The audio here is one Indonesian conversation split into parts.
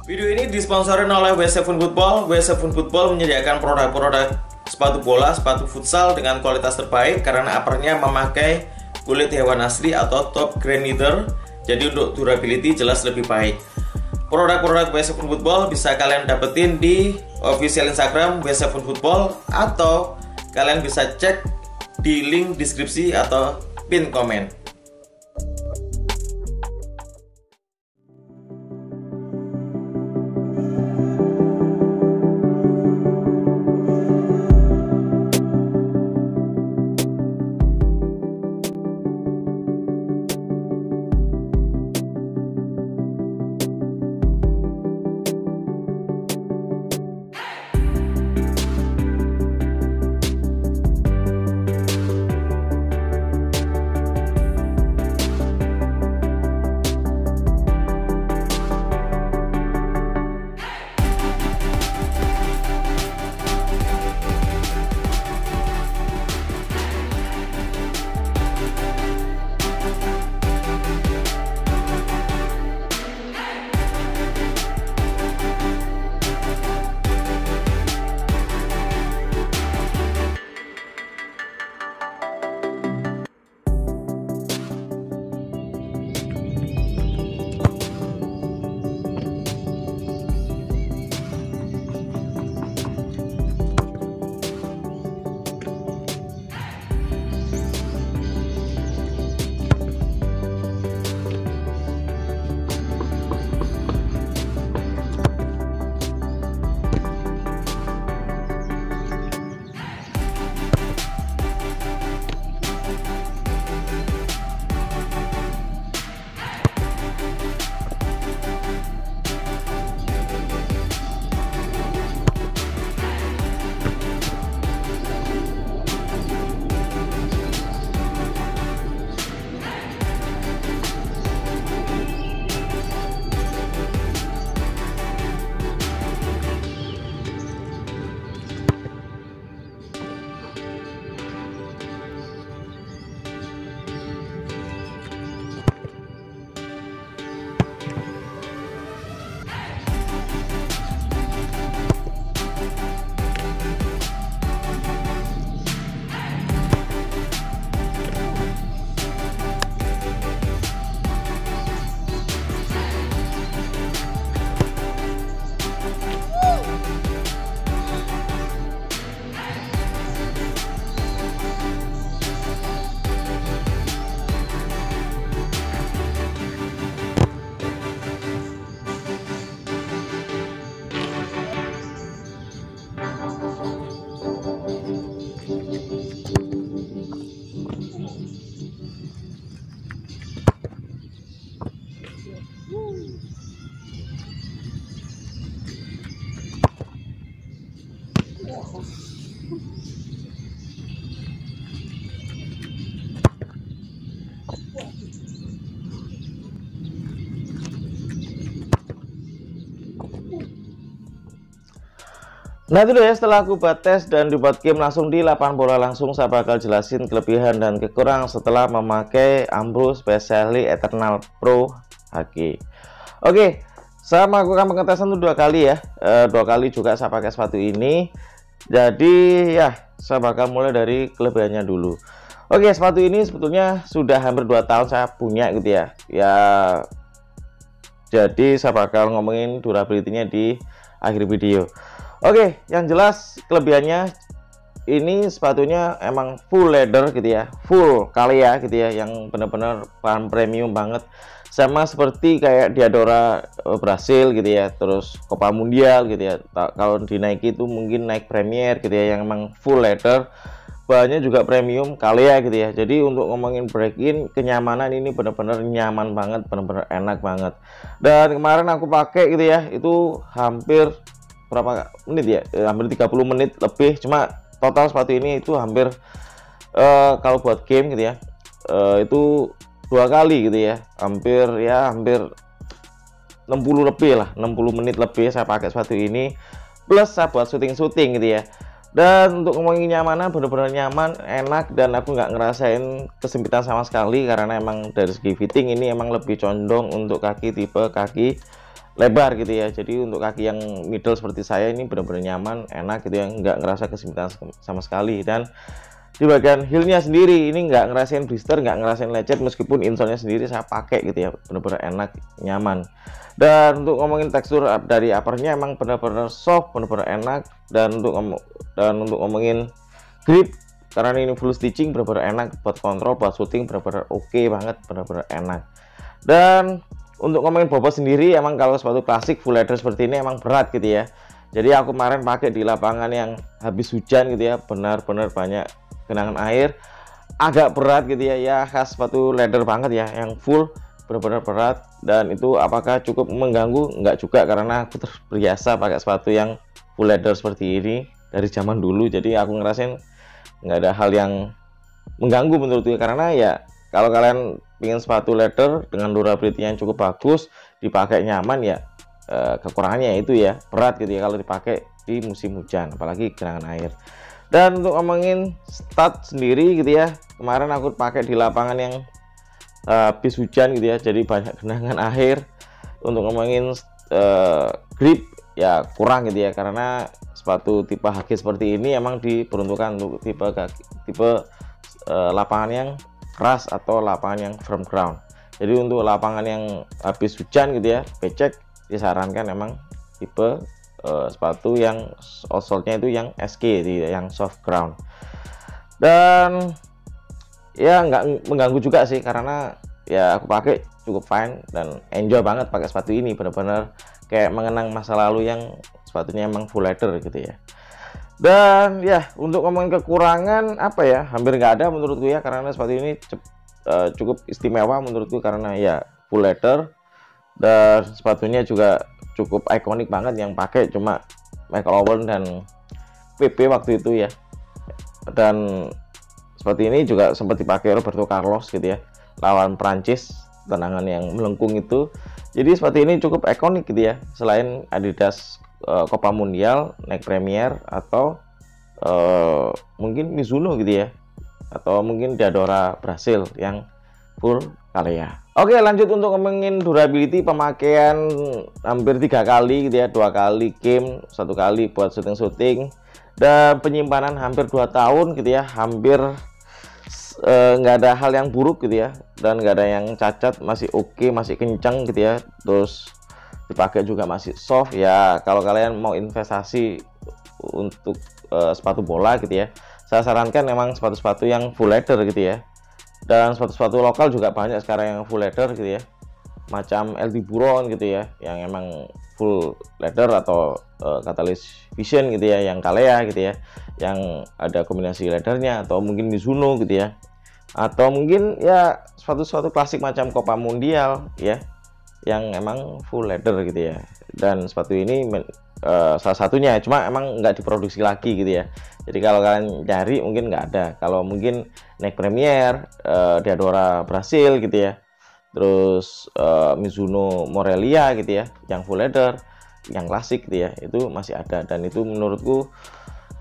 Video ini disponsori oleh W7 Football. W7 Football menyediakan produk-produk sepatu bola, sepatu futsal dengan kualitas terbaik karena uppernya memakai kulit hewan asli atau top grade leather. Jadi untuk durability jelas lebih baik. Produk-produk W7 Football bisa kalian dapetin di official Instagram W7 Football atau kalian bisa cek di link deskripsi atau pin komen. Nah itu ya, setelah aku buat tes dan dibuat game langsung di lapangan bola, langsung saya bakal jelasin kelebihan dan kekurangan setelah memakai Umbro Specially Eternal Pro HG. Oke, saya melakukan pengetesan itu 2 kali ya, 2 kali juga saya pakai sepatu ini. Jadi ya, saya bakal mulai dari kelebihannya dulu. Oke, sepatu ini sebetulnya sudah hampir 2 tahun saya punya gitu ya. Jadi saya bakal ngomongin durability-nya di akhir video. Oke, yang jelas kelebihannya ini sepatunya emang full leather gitu ya, full Calea gitu ya, yang benar-benar bahan premium banget, sama seperti kayak Diadora Brasil gitu ya, terus Copa Mundial gitu ya. Kalau di Nike itu mungkin Nike Premier gitu ya, yang emang full leather, bahannya juga premium Calea gitu ya. Jadi untuk ngomongin break-in, kenyamanan ini benar-benar nyaman banget, benar-benar enak banget. Dan kemarin aku pakai gitu ya, itu hampir berapa menit ya, hampir 30 menit lebih. Cuma total sepatu ini itu hampir kalau buat game gitu ya, itu 2 kali gitu ya, hampir 60 lebih lah, 60 menit lebih saya pakai sepatu ini, plus saya buat syuting gitu ya. Dan untuk ngomongin nyamanan, bener-bener nyaman, enak, dan aku nggak ngerasain kesempitan sama sekali karena emang dari segi fitting ini emang lebih condong untuk kaki tipe kaki lebar gitu ya. Jadi untuk kaki yang middle seperti saya ini bener-bener nyaman, enak gitu ya, nggak ngerasa kesempitan sama sekali. Dan di bagian heelnya sendiri ini nggak ngerasain blister, nggak ngerasain lecet, meskipun insolnya sendiri saya pakai gitu ya, bener-bener enak, nyaman. Dan untuk ngomongin tekstur dari uppernya emang bener-bener soft, bener-bener enak. Dan untuk ngomongin grip, karena ini full stitching, bener-bener enak buat kontrol, buat shooting, bener-bener oke banget, bener-bener enak. Dan untuk ngomongin bobot sendiri, emang kalau sepatu klasik full leather seperti ini emang berat gitu ya. Jadi aku kemarin pakai di lapangan yang habis hujan gitu ya, benar-benar banyak genangan air, agak berat gitu ya, ya khas sepatu leather banget ya, yang full benar-benar berat. Dan itu apakah cukup mengganggu? Enggak juga, karena aku terbiasa pakai sepatu yang full leather seperti ini dari zaman dulu. Jadi aku ngerasain nggak ada hal yang mengganggu menurutku, karena ya kalau kalian ingin sepatu leather dengan durability yang cukup bagus, dipakai nyaman ya, kekurangannya itu ya berat gitu ya kalau dipakai di musim hujan, apalagi genangan air. Dan untuk ngomongin stud sendiri gitu ya, kemarin aku pakai di lapangan yang habis hujan gitu ya, jadi banyak genangan air. Untuk ngomongin grip ya kurang gitu ya, karena sepatu tipe HG seperti ini emang diperuntukkan untuk tipe lapangan yang keras atau lapangan yang firm ground. Jadi untuk lapangan yang habis hujan gitu ya, becek, disarankan emang tipe sepatu yang outsole-nya itu yang SG, yang soft ground. Dan ya nggak mengganggu juga sih, karena ya aku pakai cukup fine dan enjoy banget pakai sepatu ini, bener-bener kayak mengenang masa lalu yang sepatunya emang full leather gitu ya. Dan ya untuk ngomongin kekurangan apa ya, hampir nggak ada menurutku ya, karena sepatu ini cukup istimewa menurutku karena ya full leather, dan sepatunya juga cukup ikonik banget, yang pakai cuma Michael Owen dan PP waktu itu ya. Dan seperti ini juga sempat dipakai Roberto Carlos gitu ya, lawan Prancis, tendangan yang melengkung itu. Jadi seperti ini cukup ikonik gitu ya, selain Adidas Copa Mundial, Nike Premier, atau mungkin Mizuno gitu ya, atau mungkin Diadora Brasil yang full Calea. Oke, lanjut untuk ngomongin durability, pemakaian hampir 3 kali gitu ya, 2 kali game, 1 kali buat syuting-syuting, dan penyimpanan hampir 2 tahun gitu ya, hampir nggak ada hal yang buruk gitu ya, dan nggak ada yang cacat, masih oke, masih kencang gitu ya. Terus dipakai juga masih soft ya. Kalau kalian mau investasi untuk sepatu bola gitu ya, saya sarankan memang sepatu-sepatu yang full leather gitu ya. Dan sepatu-sepatu lokal juga banyak sekarang yang full leather gitu ya, macam LT Buron gitu ya, yang emang full leather, atau Catalyst Vision gitu ya, yang Calea gitu ya, yang ada kombinasi leathernya, atau mungkin Mizuno gitu ya, atau mungkin ya sepatu-sepatu klasik macam Copa Mundial ya, yang emang full leather gitu ya. Dan sepatu ini salah satunya, cuma emang nggak diproduksi lagi gitu ya. Jadi kalau kalian cari mungkin nggak ada. Kalau mungkin Nike Premier, Diadora Brasil gitu ya, terus Mizuno Morelia gitu ya, yang full leather, yang klasik gitu ya, itu masih ada. Dan itu menurutku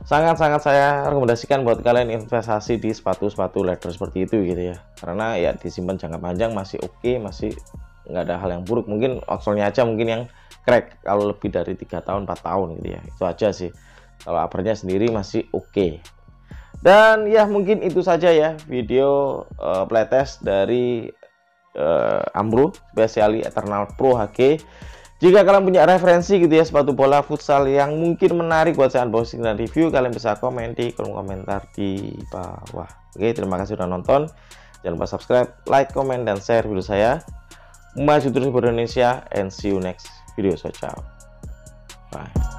sangat-sangat saya rekomendasikan buat kalian investasi di sepatu-sepatu leather seperti itu gitu ya, karena ya disimpan jangka panjang masih oke, masih nggak ada hal yang buruk. Mungin outsole-nya aja mungkin yang crack kalau lebih dari 3 tahun 4 tahun gitu ya, itu aja sih. Kalau uppernya sendiri masih oke. Dan ya mungkin itu saja ya video playtest dari Ambro Speciali Eternal Pro HG. Jika kalian punya referensi gitu ya, sepatu bola futsal yang mungkin menarik buat saya unboxing dan review, kalian bisa komen di kolom komentar di bawah. Oke, terima kasih sudah nonton. Jangan lupa subscribe, like, komen, dan share video saya. Maju terus buat Indonesia, and see you next video. So ciao, bye.